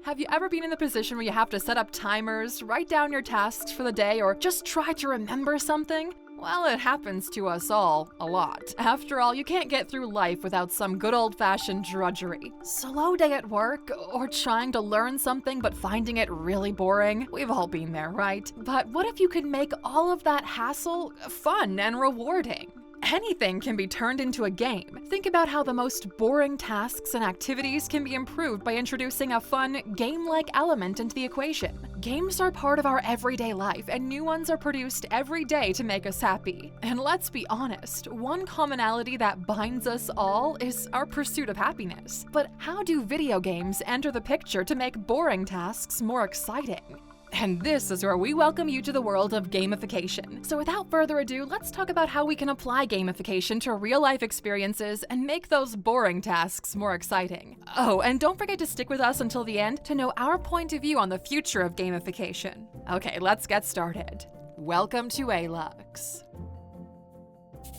Have you ever been in the position where you have to set up timers, write down your tasks for the day, or just try to remember something? Well, it happens to us all a lot. After all, you can't get through life without some good old-fashioned drudgery. Slow day at work, or trying to learn something but finding it really boring. We've all been there, right? But what if you could make all of that hassle fun and rewarding? Anything can be turned into a game. Think about how the most boring tasks and activities can be improved by introducing a fun, game-like element into the equation. Games are part of our everyday life, and new ones are produced every day to make us happy. And let's be honest, one commonality that binds us all is our pursuit of happiness. But how do video games enter the picture to make boring tasks more exciting? And this is where we welcome you to the world of gamification. So without further ado, let's talk about how we can apply gamification to real-life experiences and make those boring tasks more exciting. Oh, and don't forget to stick with us until the end to know our point of view on the future of gamification. Okay, let's get started. Welcome to Alux.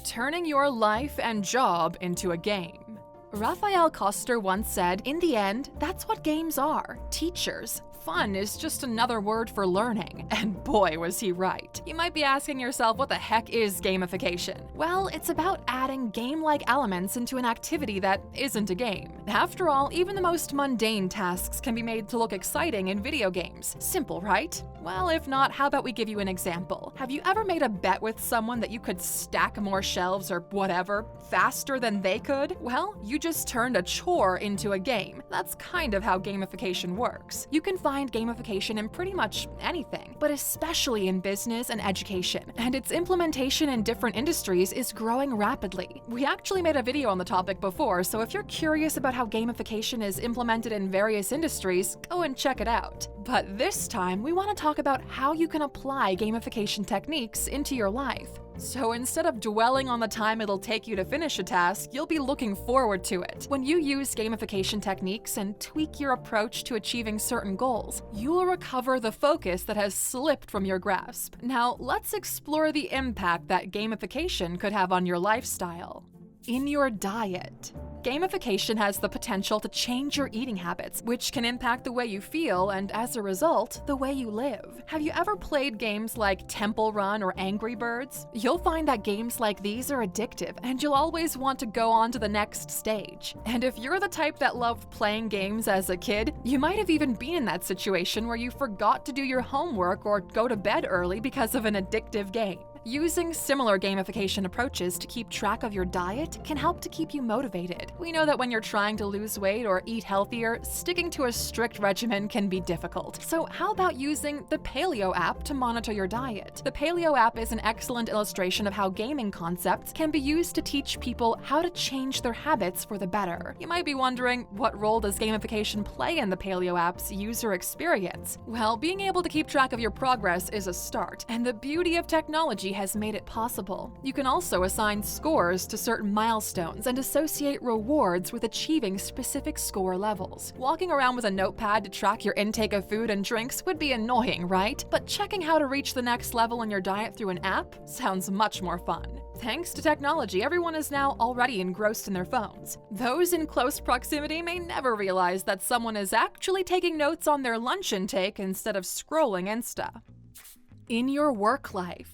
Turning your life and job into a game. Raphael Koster once said, "In the end, that's what games are, teachers. Fun is just another word for learning." And boy, was he right. You might be asking yourself, what the heck is gamification? Well, it's about adding game-like elements into an activity that isn't a game. After all, even the most mundane tasks can be made to look exciting in video games. Simple, right? Well, if not, how about we give you an example? Have you ever made a bet with someone that you could stack more shelves or whatever faster than they could? Well, you just turned a chore into a game. That's kind of how gamification works. You can find gamification in pretty much anything, but especially in business and education, and its implementation in different industries is growing rapidly. We actually made a video on the topic before, so if you're curious about how gamification is implemented in various industries, go and check it out. But this time, we want to talk about how you can apply gamification techniques into your life. So instead of dwelling on the time it'll take you to finish a task, you'll be looking forward to it. When you use gamification techniques and tweak your approach to achieving certain goals, you will recover the focus that has slipped from your grasp. Now, let's explore the impact that gamification could have on your lifestyle. In your diet. Gamification has the potential to change your eating habits, which can impact the way you feel and, as a result, the way you live. Have you ever played games like Temple Run or Angry Birds? You'll find that games like these are addictive, and you'll always want to go on to the next stage. And if you're the type that loved playing games as a kid, you might have even been in that situation where you forgot to do your homework or go to bed early because of an addictive game. Using similar gamification approaches to keep track of your diet can help to keep you motivated. We know that when you're trying to lose weight or eat healthier, sticking to a strict regimen can be difficult. So how about using the Paleo app to monitor your diet? The Paleo app is an excellent illustration of how gaming concepts can be used to teach people how to change their habits for the better. You might be wondering, what role does gamification play in the Paleo app's user experience? Well, being able to keep track of your progress is a start, and the beauty of technology has made it possible. You can also assign scores to certain milestones and associate rewards with achieving specific score levels. Walking around with a notepad to track your intake of food and drinks would be annoying, right? But checking how to reach the next level in your diet through an app sounds much more fun. Thanks to technology, everyone is now already engrossed in their phones. Those in close proximity may never realize that someone is actually taking notes on their lunch intake instead of scrolling Insta. In your work life.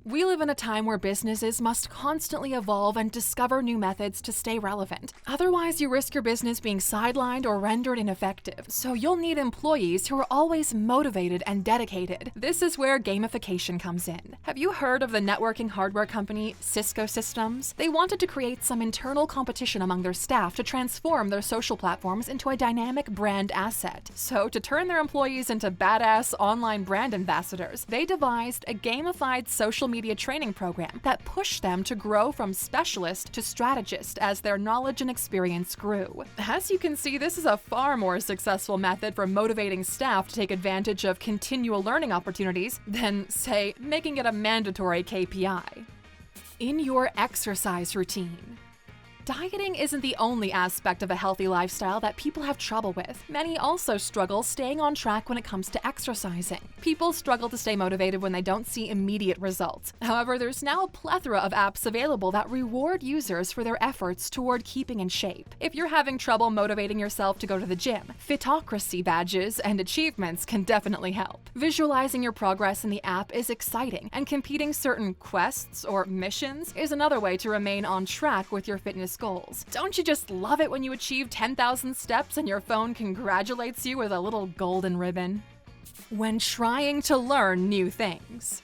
We live in a time where businesses must constantly evolve and discover new methods to stay relevant. Otherwise, you risk your business being sidelined or rendered ineffective. So you'll need employees who are always motivated and dedicated. This is where gamification comes in. Have you heard of the networking hardware company Cisco Systems? They wanted to create some internal competition among their staff to transform their social platforms into a dynamic brand asset. So to turn their employees into badass online brand ambassadors, they devised a gamified social media training program that pushed them to grow from specialist to strategist as their knowledge and experience grew. As you can see, this is a far more successful method for motivating staff to take advantage of continual learning opportunities than, say, making it a mandatory KPI. In your exercise routine. Dieting isn't the only aspect of a healthy lifestyle that people have trouble with. Many also struggle staying on track when it comes to exercising. People struggle to stay motivated when they don't see immediate results. However, there's now a plethora of apps available that reward users for their efforts toward keeping in shape. If you're having trouble motivating yourself to go to the gym, Fitocracy badges and achievements can definitely help. Visualizing your progress in the app is exciting, and completing certain quests or missions is another way to remain on track with your fitness goals. Don't you just love it when you achieve 10,000 steps and your phone congratulates you with a little golden ribbon? When trying to learn new things.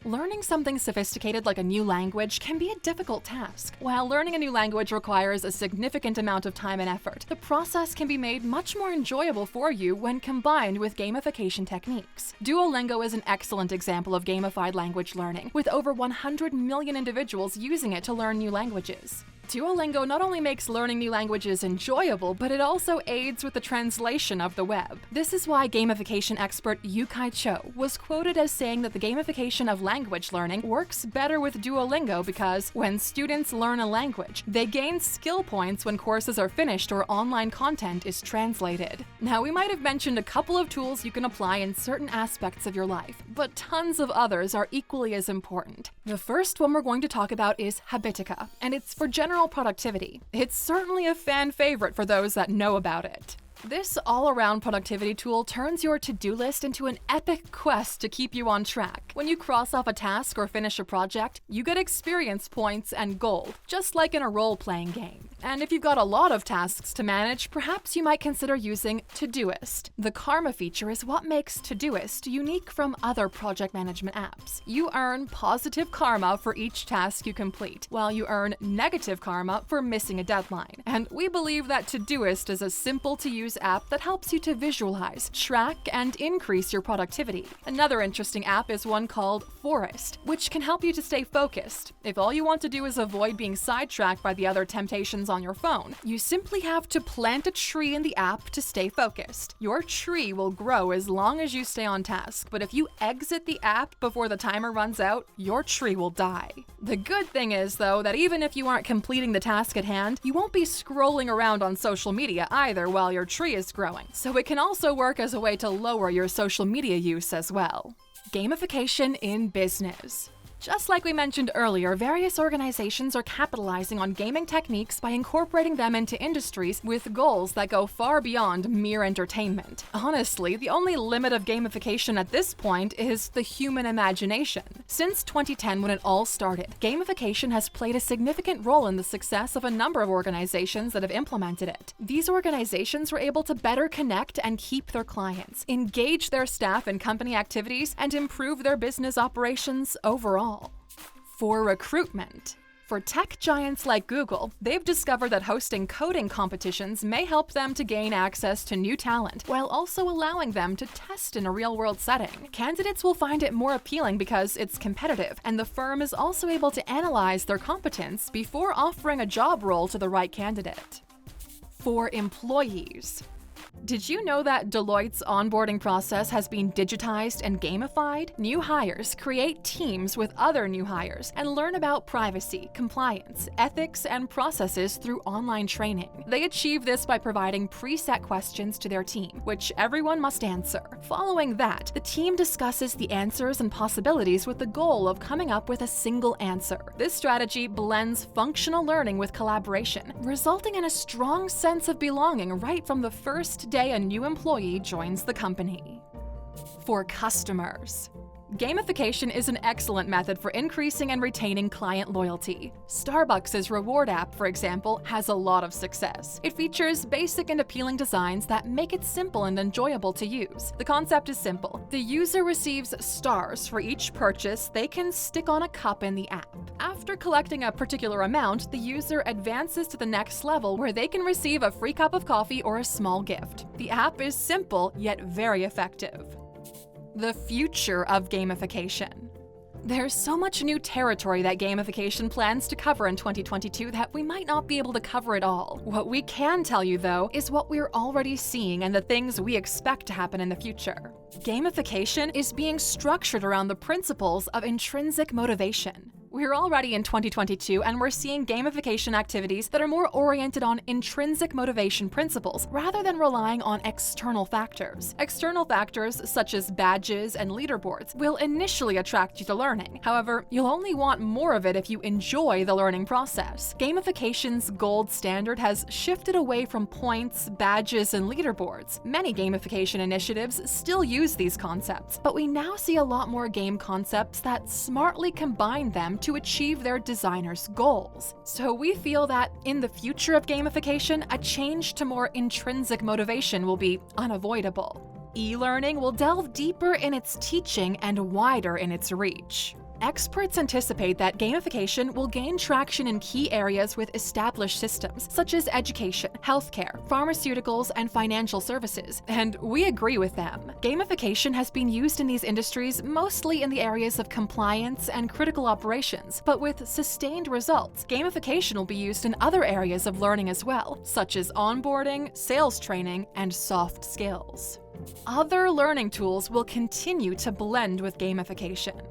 Learning something sophisticated like a new language can be a difficult task. While learning a new language requires a significant amount of time and effort, the process can be made much more enjoyable for you when combined with gamification techniques. Duolingo is an excellent example of gamified language learning, with over 100 million individuals using it to learn new languages. Duolingo not only makes learning new languages enjoyable, but it also aids with the translation of the web. This is why gamification expert Yukai Cho was quoted as saying that the gamification of language learning works better with Duolingo because when students learn a language, they gain skill points when courses are finished or online content is translated. Now, we might have mentioned a couple of tools you can apply in certain aspects of your life, but tons of others are equally as important. The first one we're going to talk about is Habitica, and it's for general productivity. It's certainly a fan favorite for those that know about it. This all-around productivity tool turns your to-do list into an epic quest to keep you on track. When you cross off a task or finish a project, you get experience points and gold, just like in a role-playing game. And if you've got a lot of tasks to manage, perhaps you might consider using Todoist. The karma feature is what makes Todoist unique from other project management apps. You earn positive karma for each task you complete, while you earn negative karma for missing a deadline. And we believe that Todoist is a simple-to-use app that helps you to visualize, track, and increase your productivity. Another interesting app is one called Forest, which can help you to stay focused. If all you want to do is avoid being sidetracked by the other temptations on your phone, you simply have to plant a tree in the app to stay focused. Your tree will grow as long as you stay on task, but if you exit the app before the timer runs out, your tree will die. The good thing is, though, that even if you aren't completing the task at hand, you won't be scrolling around on social media either while your tree is growing, so it can also work as a way to lower your social media use as well. Gamification in business. Just like we mentioned earlier, various organizations are capitalizing on gaming techniques by incorporating them into industries with goals that go far beyond mere entertainment. Honestly, the only limit of gamification at this point is the human imagination. Since 2010, when it all started, gamification has played a significant role in the success of a number of organizations that have implemented it. These organizations were able to better connect and keep their clients, engage their staff in company activities, and improve their business operations overall. For recruitment. For tech giants like Google, they've discovered that hosting coding competitions may help them to gain access to new talent, while also allowing them to test in a real-world setting. Candidates will find it more appealing because it's competitive, and the firm is also able to analyze their competence before offering a job role to the right candidate. For employees. Did you know that Deloitte's onboarding process has been digitized and gamified? New hires create teams with other new hires and learn about privacy, compliance, ethics, and processes through online training. They achieve this by providing preset questions to their team, which everyone must answer. Following that, the team discusses the answers and possibilities with the goal of coming up with a single answer. This strategy blends functional learning with collaboration, resulting in a strong sense of belonging right from the first day a new employee joins the company. For customers. Gamification is an excellent method for increasing and retaining client loyalty. Starbucks' reward app, for example, has a lot of success. It features basic and appealing designs that make it simple and enjoyable to use. The concept is simple. The user receives stars for each purchase they can stick on a cup in the app. After collecting a particular amount, the user advances to the next level where they can receive a free cup of coffee or a small gift. The app is simple yet very effective. The future of gamification. There's so much new territory that gamification plans to cover in 2022 that we might not be able to cover it all. What we can tell you, though, is what we're already seeing and the things we expect to happen in the future. Gamification is being structured around the principles of intrinsic motivation. We're already in 2022, and we're seeing gamification activities that are more oriented on intrinsic motivation principles rather than relying on external factors. External factors, such as badges and leaderboards, will initially attract you to learning. However, you'll only want more of it if you enjoy the learning process. Gamification's gold standard has shifted away from points, badges, and leaderboards. Many gamification initiatives still use these concepts, but we now see a lot more game concepts that smartly combine them to achieve their designers' goals. So we feel that in the future of gamification, a change to more intrinsic motivation will be unavoidable. E-learning will delve deeper in its teaching and wider in its reach. Experts anticipate that gamification will gain traction in key areas with established systems, such as education, healthcare, pharmaceuticals, and financial services, and we agree with them. Gamification has been used in these industries mostly in the areas of compliance and critical operations, but with sustained results. Gamification will be used in other areas of learning as well, such as onboarding, sales training, and soft skills. Other learning tools will continue to blend with gamification.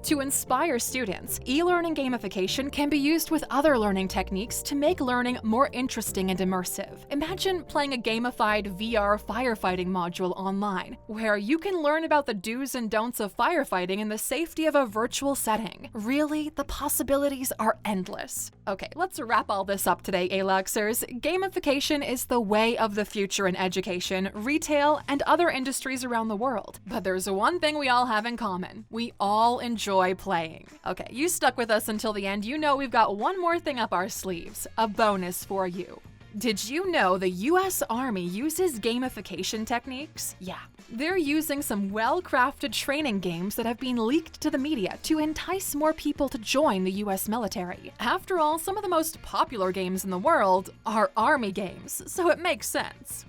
To inspire students, e-learning gamification can be used with other learning techniques to make learning more interesting and immersive. Imagine playing a gamified VR firefighting module online, where you can learn about the do's and don'ts of firefighting in the safety of a virtual setting. Really, the possibilities are endless. Okay, let's wrap all this up today, Aluxers. Gamification is the way of the future in education, retail, and other industries around the world. But there's one thing we all have in common. We all enjoy playing. Okay, you stuck with us until the end. You know we've got one more thing up our sleeves, a bonus for you. Did you know the US Army uses gamification techniques? Yeah, they're using some well-crafted training games that have been leaked to the media to entice more people to join the US military. After all, some of the most popular games in the world are Army games, so it makes sense.